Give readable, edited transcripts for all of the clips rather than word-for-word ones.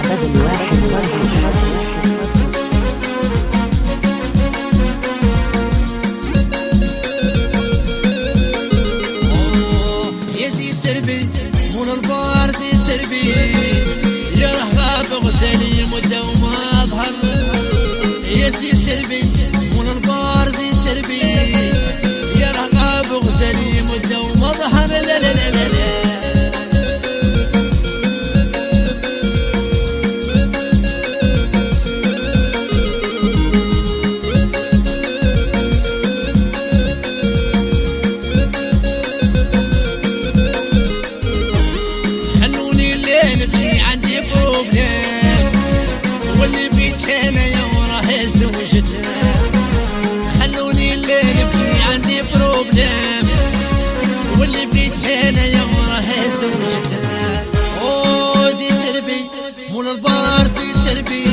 يزي سربي من البار زي سربي يا رهاب غزالي مدة وما أظهر يزي سربي من البار زي سربي يا رهاب غزالي مدة وما أظهر لا لا لا لا, لا عندي بروبليم واللي بيت انا يا وراه زوجتها خلوني اللي نبكي عندي بروبليم واللي بيت انا يا وراه زوجتها او زي سربي مول البار زي سربي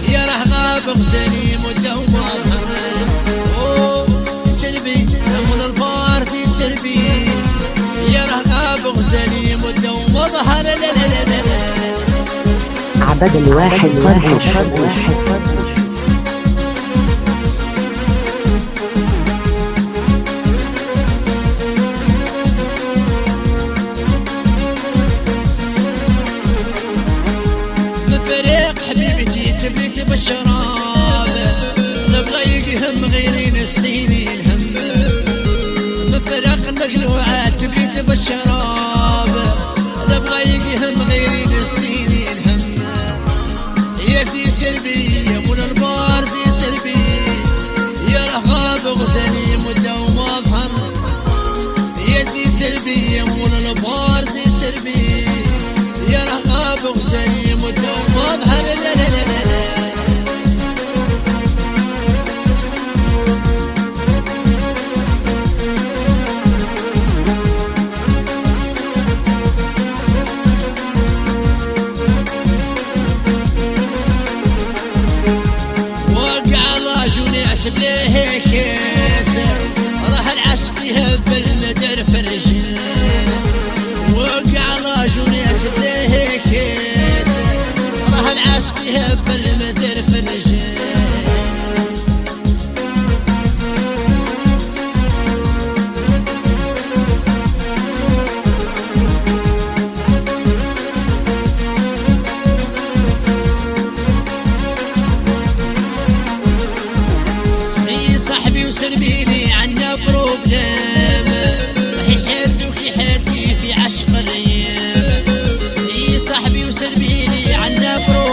يا راه غاب غزالي مده وما ظهر او زي سربي مول البار زي سربي يا راه غاب غزالي مده وما ظهر لا لا لا لا, لا عبد الواحد طرش مفرق حبيبتي تبليت بالشراب نبغى يقهم غيري نسيني الهم مفرق المقلوعات تبليت بالشراب نبغى يقهم غيري نسيني الهم يا زي سربي يا مول البار زي سربي يا رهاب غزالي مدة وما أظهر يا زي سربي يا مول البار زي سربي يا رهاب غزالي مدة وما أظهر لا لا لا لا, لا بليه كيس راح العشق يهبل المدر في الرجال وقع على جونيس بليه كيس راح العشق يهبل المدر في الرجال سربيلي عنا بروبليم راهي حياتك حياتي في عشق الريم صحي صاحبي وسربيلي عنا بروبليم